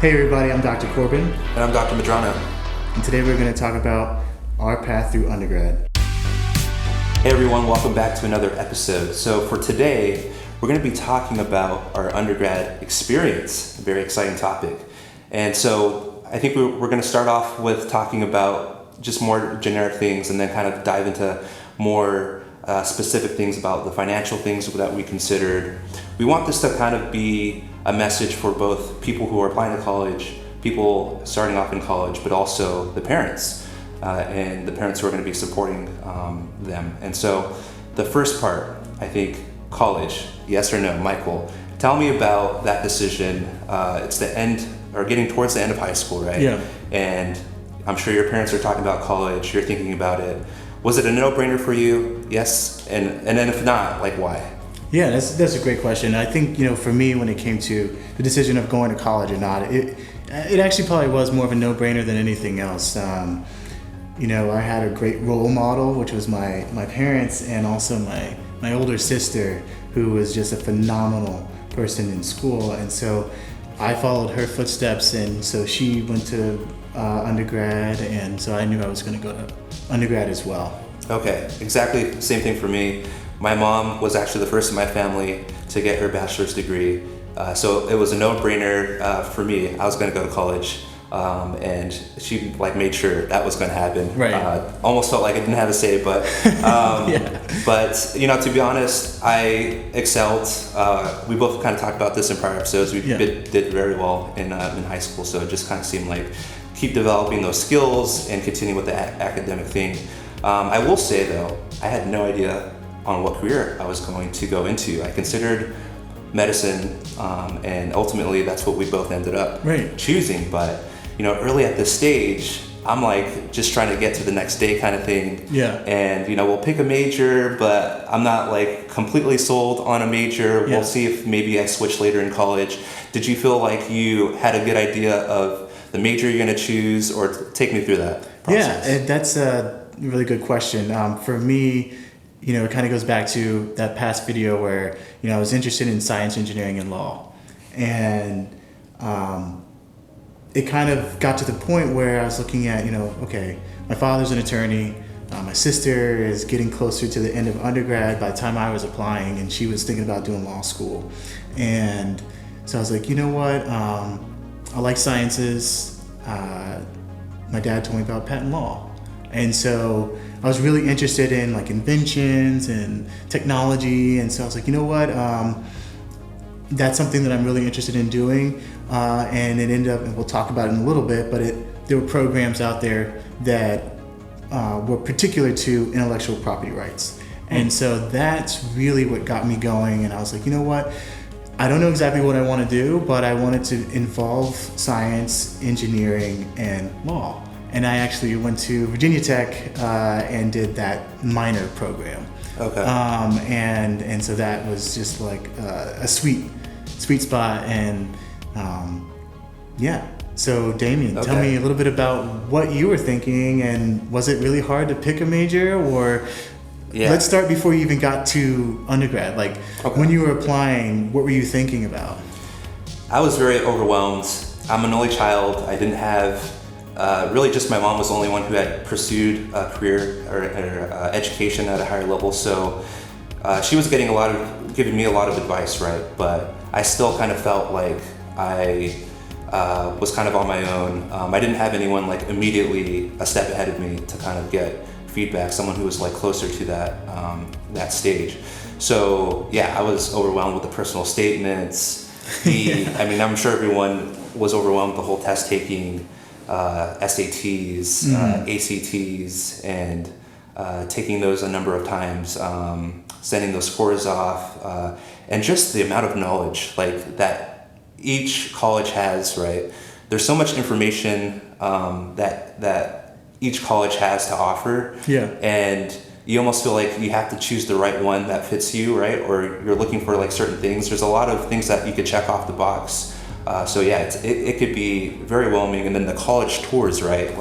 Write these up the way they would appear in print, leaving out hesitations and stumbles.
Hey everybody, I'm Dr. Corbin, And I'm Dr. Madrano. and today we're going to talk about our path through undergrad. Hey everyone, welcome back to another episode. So for today, we're going to be talking about our undergrad experience, a very exciting topic. And so I think we're going to start off with talking about just more generic things and then kind of dive into more specific things about the financial things that we considered. We want this to kind of be a message for both people who are applying to college, people starting off in college, but also the parents and the parents who are going to be supporting them. And so the first part, I think, college, yes or no? Michael, tell me about that decision. It's the end, or getting towards the end of high school, right? Yeah. And I'm sure your parents are talking about college, you're thinking about it. Was it a no-brainer for you? Yes? And then if not, like why? Yeah, that's a great question. I think, for me, when it came to the decision of going to college or not, it actually probably was more of a no-brainer than anything else. I had a great role model, which was my parents, and also my older sister, who was just a phenomenal person in school. And so I followed her footsteps, and so she went to undergrad, and so I knew I was going to go to undergrad as well. Okay, exactly the same thing for me. My mom was actually the first in my family to get her bachelor's degree. So it was a no-brainer for me. I was going to go to college, and she made sure that was going to happen. Right. Almost felt like I didn't have a say, but Yeah. But to be honest, I excelled. We both kind of talked about this in prior episodes. We did very well in high school, so it just kind of seemed like keep developing those skills and continue with the academic thing. I will say though, I had no idea on what career I was going to go into. I considered medicine, and ultimately that's what we both ended up choosing. But early at this stage, I'm just trying to get to the next day kind of thing. Yeah. And we'll pick a major, but I'm not completely sold on a major. Yeah. We'll see if maybe I switch later in college. Did you feel like you had a good idea of the major you're going to choose, or take me through that process? Yeah, that's a really good question. For me, it kind of goes back to that past video where, I was interested in science, engineering, and law. And it kind of got to the point where I was looking at, okay, my father's an attorney. My sister is getting closer to the end of undergrad by the time I was applying, and she was thinking about doing law school. And so I was like, you know what? I like sciences. My dad told me about patent law. And so I was really interested in inventions and technology, and so I was like, you know what, that's something that I'm really interested in doing, and it ended up, and we'll talk about it in a little bit, but there were programs out there that were particular to intellectual property rights, and so that's really what got me going. And I was like, you know what, I don't know exactly what I want to do, but I wanted to involve science, engineering, and law. And I actually went to Virginia Tech and did that minor program. Okay. And so that was just a sweet spot. And So Damien, tell me a little bit about what you were thinking, and was it really hard to pick a major, or let's start before you even got to undergrad. When you were applying, what were you thinking about? I was very overwhelmed. I'm an only child. I didn't have really just my mom was the only one who had pursued a career or education at a higher level. So she was giving me a lot of advice, right? But I still kind of felt like I was kind of on my own. I didn't have anyone immediately a step ahead of me to kind of get feedback, someone who was closer to that stage. So I was overwhelmed with the personal statements. I'm sure everyone was overwhelmed with the whole test taking. SATs, ACTs, and taking those a number of times, sending those scores off, and just the amount of knowledge that each college has, right? There's so much information that each college has to offer, and you almost feel like you have to choose the right one that fits you, right? Or you're looking for certain things. There's a lot of things that you could check off the box. It could be very overwhelming, and then the college tours, right?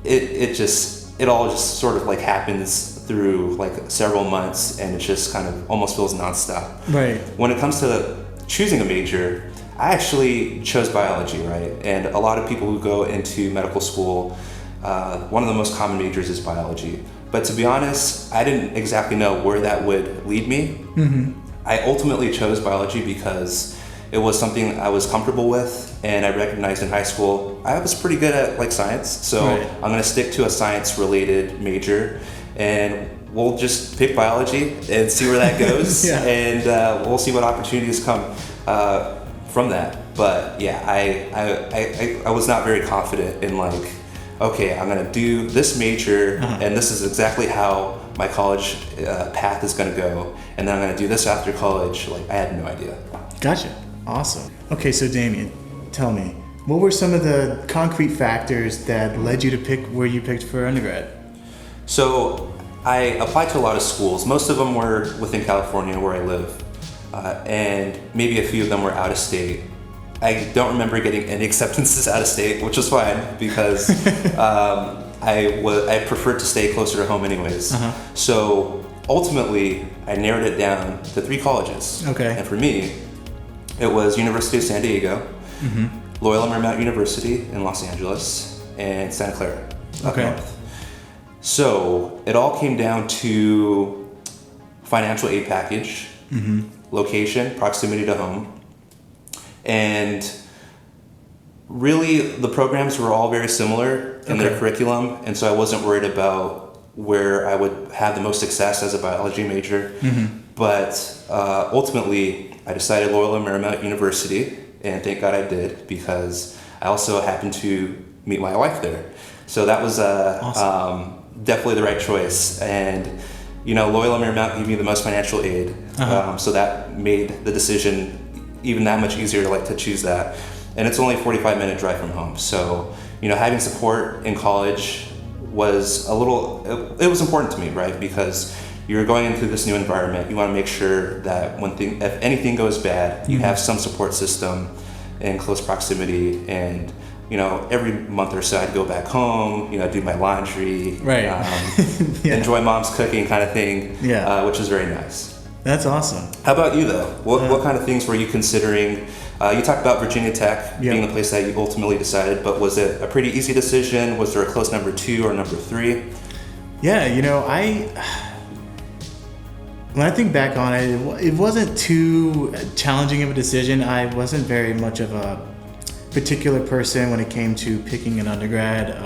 It all just sort of happens through several months, and it just kind of almost feels nonstop. Right. When it comes to choosing a major, I actually chose biology, right? And a lot of people who go into medical school, one of the most common majors is biology. But to be honest, I didn't exactly know where that would lead me. I ultimately chose biology because it was something I was comfortable with, and I recognized in high school I was pretty good at like science, so I'm going to stick to a science-related major, and we'll just pick biology and see where that goes, and we'll see what opportunities come from that. But yeah, I was not very confident in like, okay, I'm going to do this major, and this is exactly how my college path is going to go, and then I'm going to do this after college. Like, I had no idea. Gotcha. Awesome. Okay, so Damien, tell me, what were some of the concrete factors that led you to pick where you picked for undergrad? So I applied to a lot of schools. Most of them were within California where I live, and maybe a few of them were out of state. I don't remember getting any acceptances out of state, which was fine because I preferred to stay closer to home anyways. So ultimately, I narrowed it down to 3 colleges. Okay. And for me, it was University of San Diego, Loyola Marymount University in Los Angeles, and Santa Clara up north. So it all came down to financial aid package, location, proximity to home, and really the programs were all very similar in their curriculum, and so I wasn't worried about where I would have the most success as a biology major. But ultimately, I decided Loyola Marymount University, and thank God I did, because I also happened to meet my wife there. So that was awesome. Definitely the right choice. And Loyola Marymount gave me the most financial aid, so that made the decision even that much easier to choose that. And it's only a 45-minute drive from home. So having support in college was it was important to me, right? Because you're going into this new environment. You want to make sure that if anything goes bad, you have some support system in close proximity. And every month or so, I'd go back home, do my laundry, enjoy mom's cooking kind of thing, which is very nice. That's awesome. How about you, though? What kind of things were you considering? You talked about Virginia Tech being the place that you ultimately decided, but was it a pretty easy decision? Was there a close number 2 or number 3? Yeah, when I think back on it, it wasn't too challenging of a decision. I wasn't very much of a particular person when it came to picking an undergrad.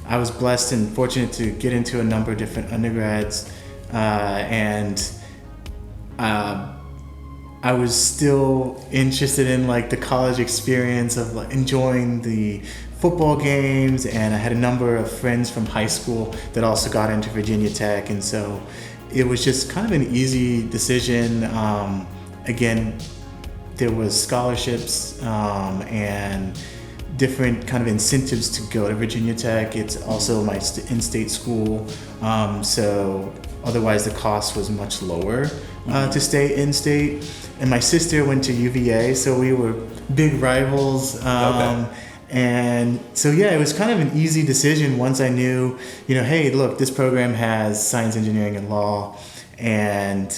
I was blessed and fortunate to get into a number of different undergrads, and I was still interested in the college experience of enjoying the football games, and I had a number of friends from high school that also got into Virginia Tech, and so it was just kind of an easy decision. Again, there was scholarships and different kind of incentives to go to Virginia Tech. It's also my in-state school, so otherwise the cost was much lower to stay in-state. And my sister went to UVA, so we were big rivals. And so it was kind of an easy decision once I knew, hey, look, this program has science, engineering, and law, and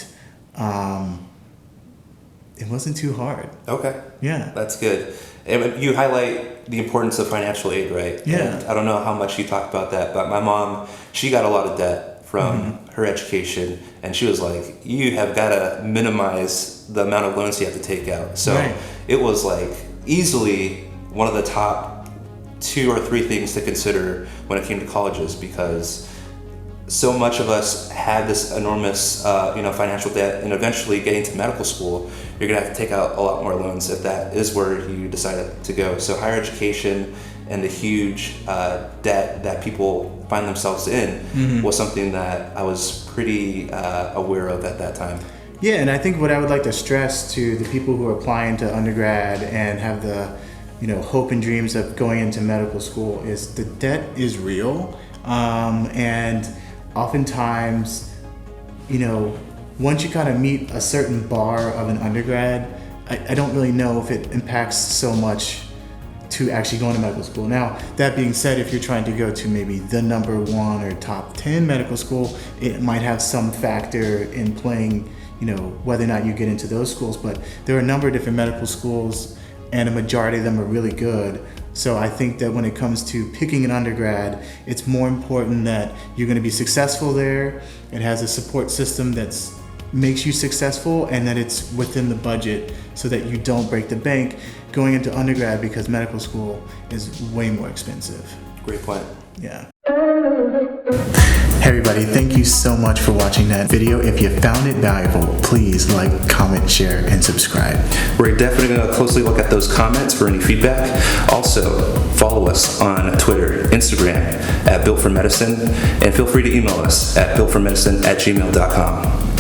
it wasn't too hard. Okay. Yeah. That's good. And you highlight the importance of financial aid, right? Yeah. And I don't know how much you talked about that, but my mom, she got a lot of debt from her education, and she was like, you have got to minimize the amount of loans you have to take out. So it was easily one of the top 2 or 3 things to consider when it came to colleges, because so much of us had this enormous financial debt, and eventually getting to medical school, you're gonna have to take out a lot more loans if that is where you decided to go. So higher education and the huge debt that people find themselves in was something that I was pretty aware of at that time. Yeah, and I think what I would like to stress to the people who are applying to undergrad and have the hope and dreams of going into medical school is the debt is real, and oftentimes, once you kind of meet a certain bar of an undergrad, I don't really know if it impacts so much to actually going to medical school. Now, that being said, if you're trying to go to maybe the number 1 or top 10 medical school, it might have some factor in playing, whether or not you get into those schools. But there are a number of different medical schools and a majority of them are really good. So I think that when it comes to picking an undergrad, it's more important that you're going to be successful there. It has a support system that makes you successful, and that it's within the budget so that you don't break the bank going into undergrad, because medical school is way more expensive. Great point. Yeah. Hey everybody, thank you so much for watching that video. If you found it valuable, please like, comment, share, and subscribe. We're definitely going to closely look at those comments for any feedback. Also, follow us on Twitter, Instagram at Built for Medicine, and feel free to email us at builtformedicine@gmail.com.